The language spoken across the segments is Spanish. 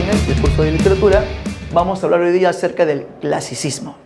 en este curso de literatura vamos a hablar hoy día acerca del clasicismo.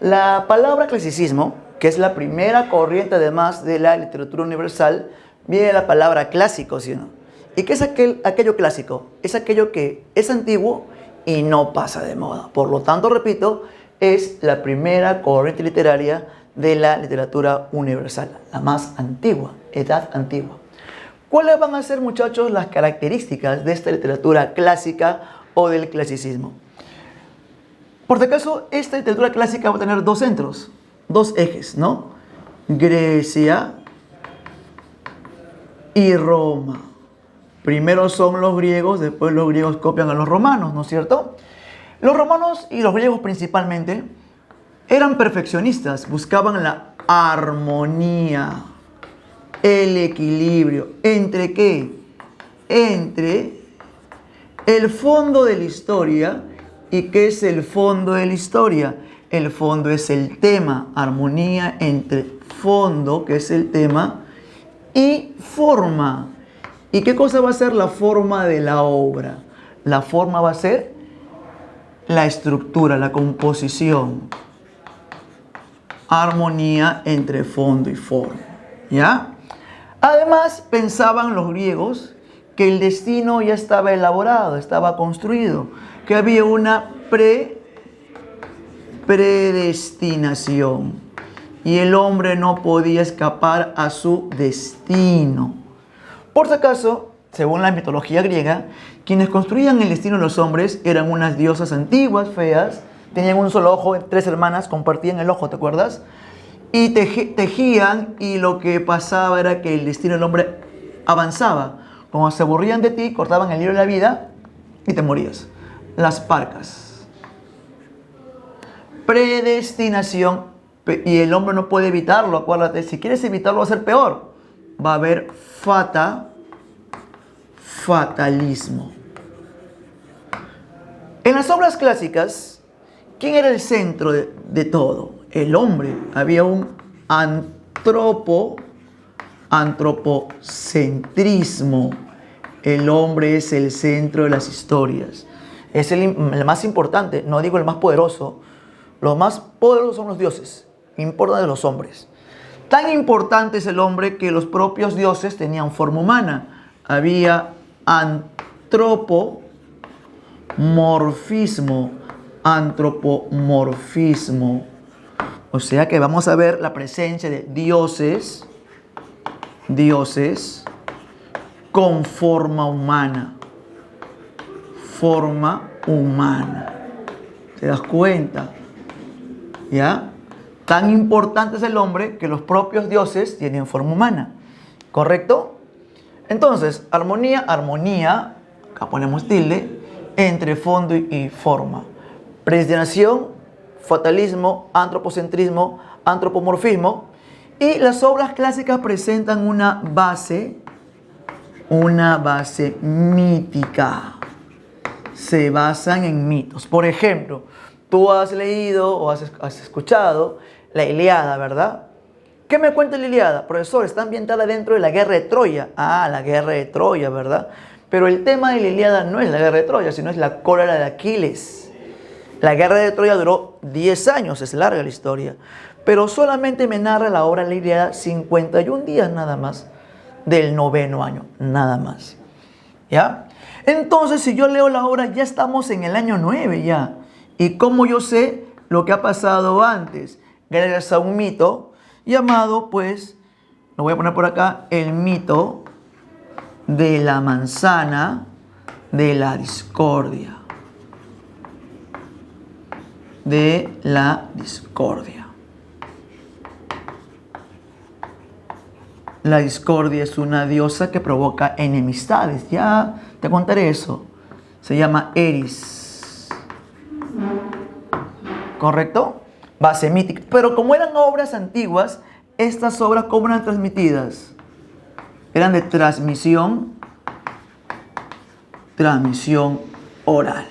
La palabra clasicismo, que es la primera corriente además de la literatura universal, viene de la palabra clásico, ¿sí o no? ¿Y qué es aquello clásico? Es aquello que es antiguo y no pasa de moda. Por lo tanto, repito, es la primera corriente literaria de la literatura universal, la más antigua, edad antigua. ¿Cuáles van a ser, muchachos, las características de esta literatura clásica o del clasicismo? Por si acaso, esta literatura clásica va a tener dos centros, dos ejes, ¿no? Grecia y Roma. Primero son los griegos, después los griegos copian a los romanos, ¿no es cierto? Los romanos y los griegos principalmente eran perfeccionistas, buscaban la armonía, el equilibrio. ¿Entre qué? Entre el fondo de la historia. ¿Y qué es el fondo de la historia? El fondo es el tema, armonía entre fondo, que es el tema, y forma. ¿Y qué cosa va a ser la forma de la obra? La forma va a ser la estructura, la composición. Armonía entre fondo y forma. ¿Ya? Además, pensaban los griegos que el destino ya estaba elaborado, estaba construido, que había una predestinación y el hombre no podía escapar a su destino. Por si acaso, según la mitología griega, quienes construían el destino de los hombres eran unas diosas antiguas, feas, tenían un solo ojo, 3 hermanas compartían el ojo, ¿te acuerdas? Y tejían, y lo que pasaba era que el destino del hombre avanzaba. Cuando se aburrían de ti, cortaban el hilo de la vida y te morías. Las Parcas. Predestinación, y el hombre no puede evitarlo, acuérdate, si quieres evitarlo va a ser peor. Va a haber fatalismo. En las obras clásicas, ¿quién era el centro de todo? El hombre. Había un antropocentrismo. El hombre es el centro de las historias. Es el más importante, no digo el más poderoso. Los más poderosos son los dioses, importan de los hombres. Tan importante es el hombre que los propios dioses tenían forma humana. Había antropomorfismo. O sea que vamos a ver la presencia de dioses con forma humana. Forma humana. ¿Te das cuenta? ¿Ya? Tan importante es el hombre que los propios dioses tienen forma humana. ¿Correcto? Entonces, armonía, acá ponemos tilde, entre fondo y forma. Predestinación, fatalismo, antropocentrismo, antropomorfismo. Y las obras clásicas presentan una base mítica. Se basan en mitos. Por ejemplo, tú has leído o has escuchado la Ilíada, ¿verdad? ¿Qué me cuenta la Ilíada? Profesor, está ambientada dentro de la guerra de Troya. Ah, la guerra de Troya, ¿verdad? Pero el tema de la Ilíada no es la guerra de Troya, sino es la cólera de Aquiles. La guerra de Troya duró 10 años, es larga la historia. Pero solamente me narra la obra de la Ilíada 51 días nada más del 9º año, nada más. ¿Ya? Entonces, si yo leo la obra, ya estamos en el año 9 ya. ¿Y cómo yo sé lo que ha pasado antes? Gracias a un mito llamado, pues, lo voy a poner por acá, el mito de la manzana de la discordia. De la discordia. La discordia es una diosa que provoca enemistades. Ya te contaré eso. Se llama Eris. ¿Correcto? Base mítica. Pero como eran obras antiguas, estas obras, ¿cómo eran transmitidas? Eran de transmisión oral.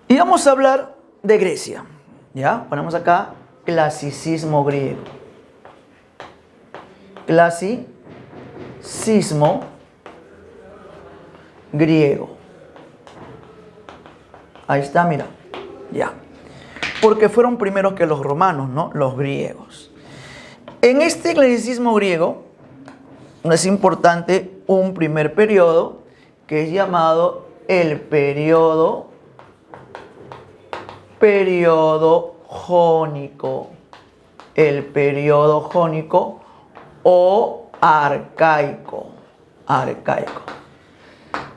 Y vamos a hablar de Grecia. ¿Ya? Ponemos acá clasicismo griego. Clasicismo griego. Ahí está, mira. Ya. Porque fueron primeros que los romanos, ¿no? Los griegos. En este clasicismo griego es importante un primer periodo que es llamado el periodo jónico. El periodo jónico o arcaico. Arcaico.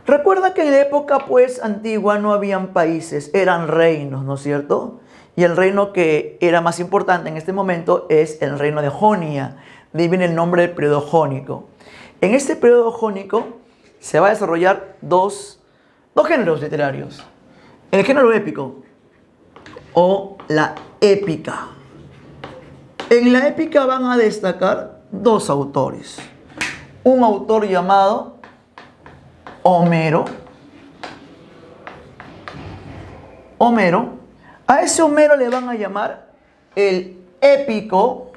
Recuerda que en la época pues antigua no habían países, eran reinos, ¿no es cierto? Y el reino que era más importante en este momento es el reino de Jonia. De ahí viene el nombre del periodo jónico. En este periodo jónico se va a desarrollar dos géneros literarios. El género épico o la épica. En la épica van a destacar dos autores. Un autor llamado Homero. A ese Homero le van a llamar el épico,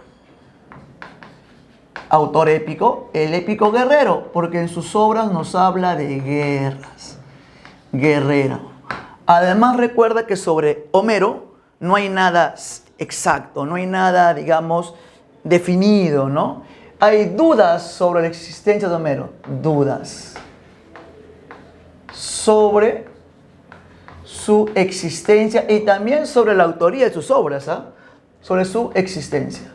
autor épico, el épico guerrero, porque en sus obras nos habla de guerras, guerrero. Además recuerda que sobre Homero no hay nada exacto, no hay nada, digamos, definido, ¿no? Hay dudas sobre la existencia de Homero, dudas sobre su existencia y también sobre la autoría de sus obras, sobre su existencia.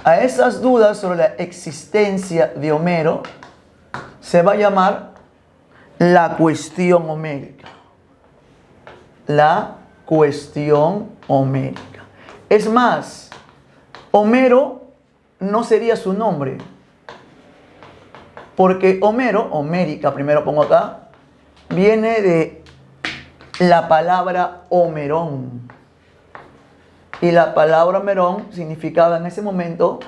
A esas dudas sobre la existencia de Homero se va a llamar la cuestión homérica. La cuestión homérica. Es más, Homero no sería su nombre, porque Homero, homérica, primero pongo acá, viene de la palabra Homerón. Y la palabra Homerón significaba en ese momento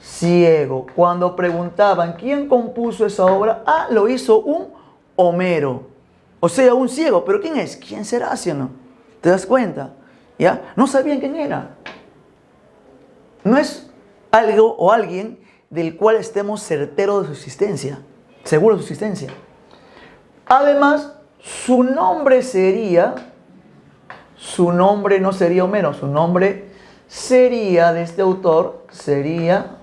ciego. Cuando preguntaban quién compuso esa obra, lo hizo un Homero. O sea, un ciego. ¿Pero quién es? ¿Quién será, sí o no? ¿Te das cuenta? ¿Ya? No sabían quién era. No es algo o alguien del cual estemos certeros de su existencia, seguros de su existencia. Además, su nombre no sería Homero, su nombre sería, de este autor, sería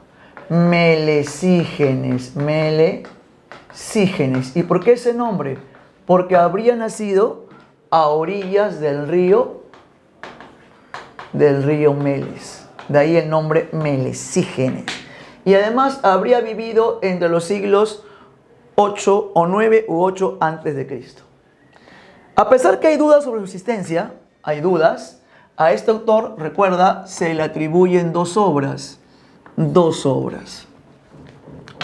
Melesígenes. Melesígenes. ¿Y por qué ese nombre? Porque habría nacido a orillas del río Meles. De ahí el nombre Melesígenes. Y además habría vivido entre los siglos 8 o 9 u 8 antes de Cristo. A pesar que hay dudas sobre su existencia, hay dudas, a este autor, recuerda, se le atribuyen dos obras.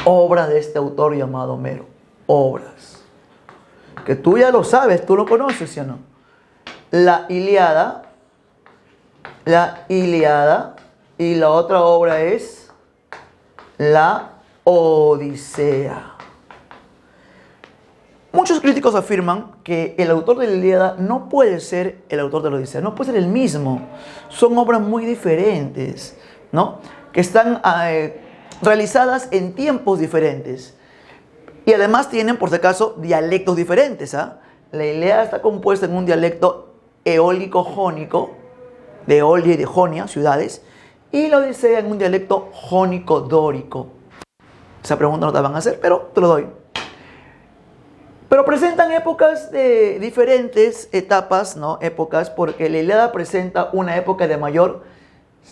Obras de este autor llamado Homero. Obras. Que tú ya lo sabes, tú lo conoces, ¿sí o no? La Ilíada, y la otra obra es la Odisea. Muchos críticos afirman que el autor de la Ilíada no puede ser el autor de la Odisea, no puede ser el mismo. Son obras muy diferentes, ¿no? Que están realizadas en tiempos diferentes. Y además tienen, por si acaso, dialectos diferentes. La Ilíada está compuesta en un dialecto eólico-jónico, de Eolia y de Jonia, ciudades, y la Odisea en un dialecto jónico-dórico. Esa pregunta no te la van a hacer, pero te lo doy. Pero presentan épocas de diferentes etapas, ¿no? Épocas, porque la Ilíada presenta una época de mayor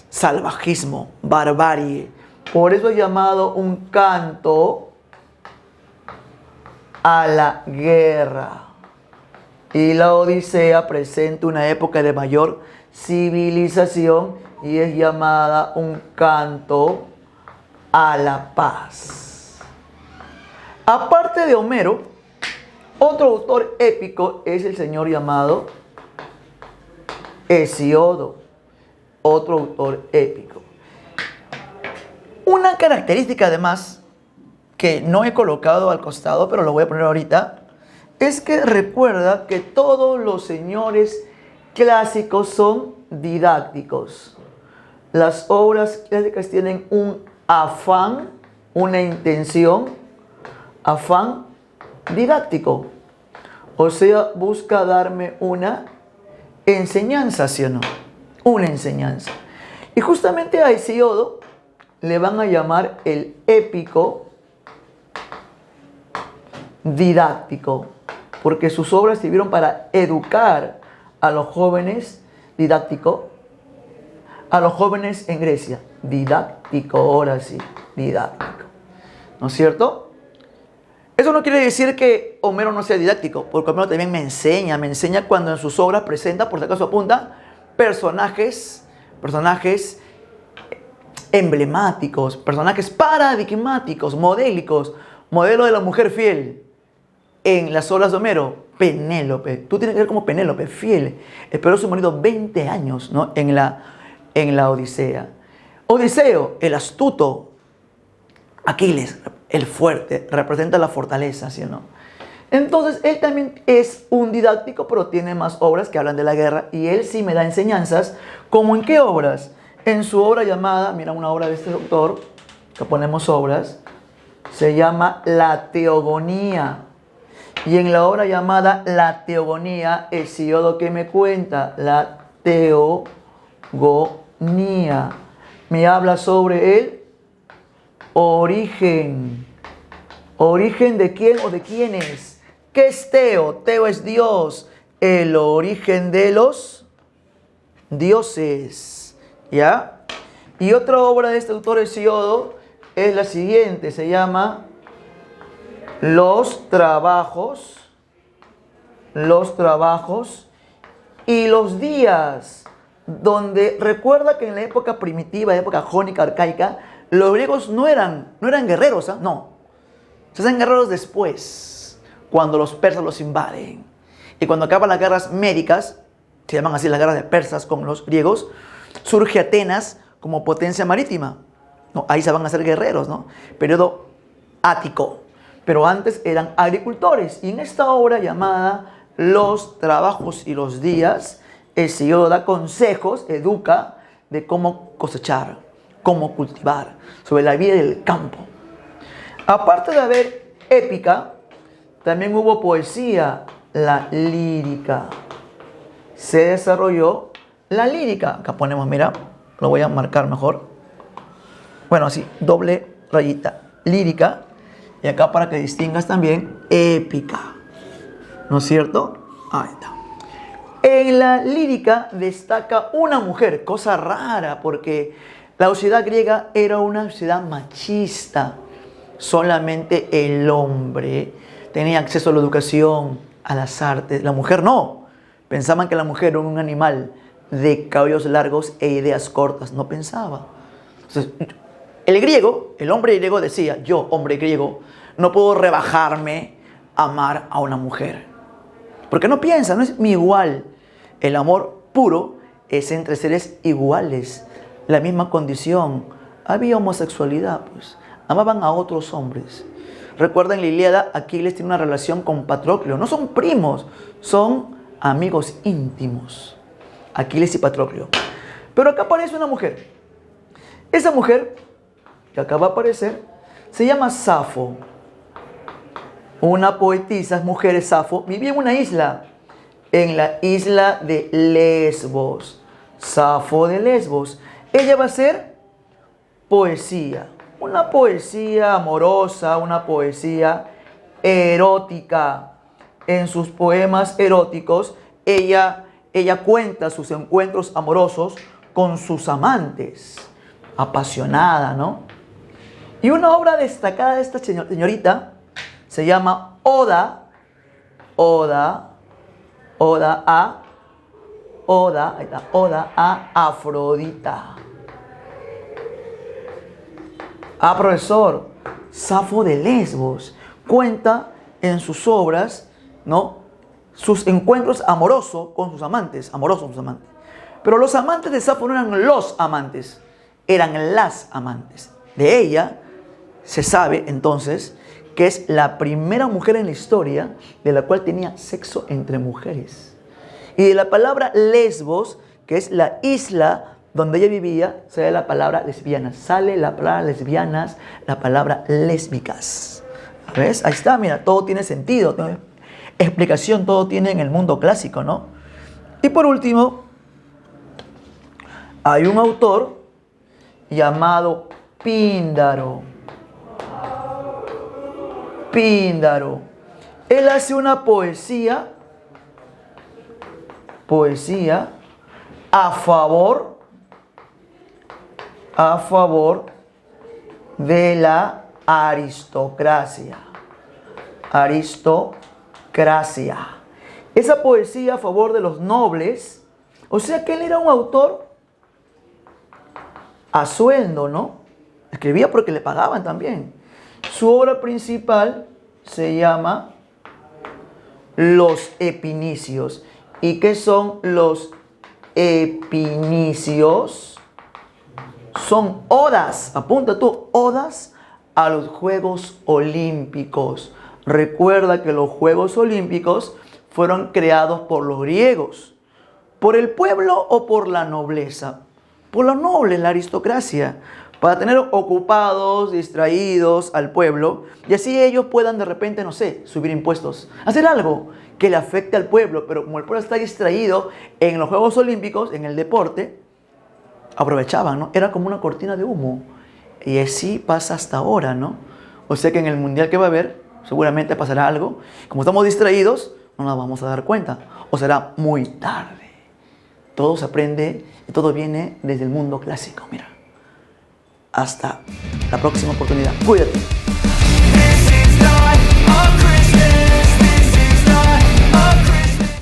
salvajismo, barbarie. Por eso es llamado un canto a la guerra. Y la Odisea presenta una época de mayor civilización y es llamada un canto a la paz. Aparte de Homero, otro autor épico es el señor llamado Hesíodo, otro autor épico. Una característica además, que no he colocado al costado, pero lo voy a poner ahorita, es que recuerda que todos los señores clásicos son didácticos. Las obras clásicas tienen un afán, una intención, afán didáctico. O sea, busca darme una enseñanza, ¿sí o no? Una enseñanza. Y justamente a Hesíodo le van a llamar el épico didáctico, porque sus obras sirvieron para educar a los jóvenes, didáctico, a los jóvenes en Grecia. Didáctico, ahora sí, didáctico. ¿No es cierto? Eso no quiere decir que Homero no sea didáctico, porque Homero también me enseña cuando en sus obras presenta, por si acaso apunta, personajes emblemáticos, personajes paradigmáticos, modélicos, modelo de la mujer fiel. En las obras de Homero, Penélope, tú tienes que ser como Penélope, fiel, esperó a su marido 20 años, ¿no? en la Odisea. Odiseo, el astuto. Aquiles, el fuerte, representa la fortaleza, ¿sí o no? Entonces, él también es un didáctico, pero tiene más obras que hablan de la guerra, y él sí me da enseñanzas. ¿Cómo en qué obras? En su obra llamada, mira una obra de este autor, que ponemos obras, se llama La Teogonía. Y en la obra llamada La Teogonía, Hesíodo, ¿qué me cuenta? La Teogonía me habla sobre el origen. ¿Origen de quién o de quiénes? ¿Qué es Teo? Teo es Dios. El origen de los dioses. ¿Ya? Y otra obra de este autor Hesíodo es la siguiente. Se llama Los trabajos y los días. Donde recuerda que en la época primitiva, época jónica, arcaica, los griegos no eran guerreros, ¿eh? No. Se hacen guerreros después, cuando los persas los invaden. Y cuando acaban las guerras médicas, se llaman así las guerras de persas con los griegos, surge Atenas como potencia marítima. No, ahí se van a hacer guerreros, ¿no? Periodo ático. Pero antes eran agricultores. Y en esta obra llamada Los trabajos y los días, Hesíodo da consejos, educa de cómo cosechar, cómo cultivar, sobre la vida del campo. Aparte de haber épica, también hubo poesía, la lírica. Se desarrolló la lírica. Acá ponemos, mira, lo voy a marcar mejor. Bueno, así, doble rayita, lírica. Y acá para que distingas también, épica. ¿No es cierto? Ahí está. En la lírica destaca una mujer, cosa rara, porque la sociedad griega era una sociedad machista. Solamente el hombre tenía acceso a la educación, a las artes. La mujer no. Pensaban que la mujer era un animal de cabellos largos e ideas cortas. No pensaba. Entonces, el hombre griego decía, yo, hombre griego, no puedo rebajarme a amar a una mujer. Porque no piensa, no es mi igual. El amor puro es entre seres iguales, la misma condición. Había homosexualidad, pues. Amaban a otros hombres. Recuerden la Ilíada, Aquiles tiene una relación con Patroclo. No son primos, son amigos íntimos. Aquiles y Patroclo. Pero acá aparece una mujer. Esa mujer que acaba de aparecer se llama Safo. Una poetisa, mujer Safo, vivía en una isla. En la isla de Lesbos. Safo de Lesbos. Ella va a hacer poesía. Una poesía amorosa, una poesía erótica. En sus poemas eróticos, ella cuenta sus encuentros amorosos con sus amantes. Apasionada, ¿no? Y una obra destacada de esta señorita se llama Oda a Afrodita. Profesor, Safo de Lesbos cuenta en sus obras, ¿no?, sus encuentros amorosos con sus amantes. Pero los amantes de Safo no eran los amantes, eran las amantes. De ella se sabe entonces que es la primera mujer en la historia de la cual tenía sexo entre mujeres. Y de la palabra Lesbos, que es la isla donde ella vivía, sale la palabra lesbianas. Sale la palabra lesbianas, la palabra lésbicas. ¿Ves? Ahí está, mira, todo tiene sentido. explicación todo tiene en el mundo clásico, ¿no? Y por último, hay un autor llamado Píndaro. Píndaro. Él hace una poesía a favor de la aristocracia. Aristocracia. Esa poesía a favor de los nobles, o sea que él era un autor a sueldo, ¿no? Escribía porque le pagaban también. Su obra principal se llama Los Epinicios. ¿Y qué son los epinicios? Son odas, apunta tú, odas a los Juegos Olímpicos. Recuerda que los Juegos Olímpicos fueron creados por los griegos. ¿Por el pueblo o por la nobleza? Por los nobles, la aristocracia, para tener ocupados, distraídos al pueblo, y así ellos puedan de repente, no sé, subir impuestos, hacer algo que le afecte al pueblo, pero como el pueblo está distraído en los Juegos Olímpicos, en el deporte, aprovechaban, ¿no? Era como una cortina de humo, y así pasa hasta ahora, ¿no? O sea que en el mundial que va a haber, seguramente pasará algo, como estamos distraídos, no nos vamos a dar cuenta, o será muy tarde. Todo se aprende y todo viene desde el mundo clásico, mira. Hasta la próxima oportunidad. Cuídate.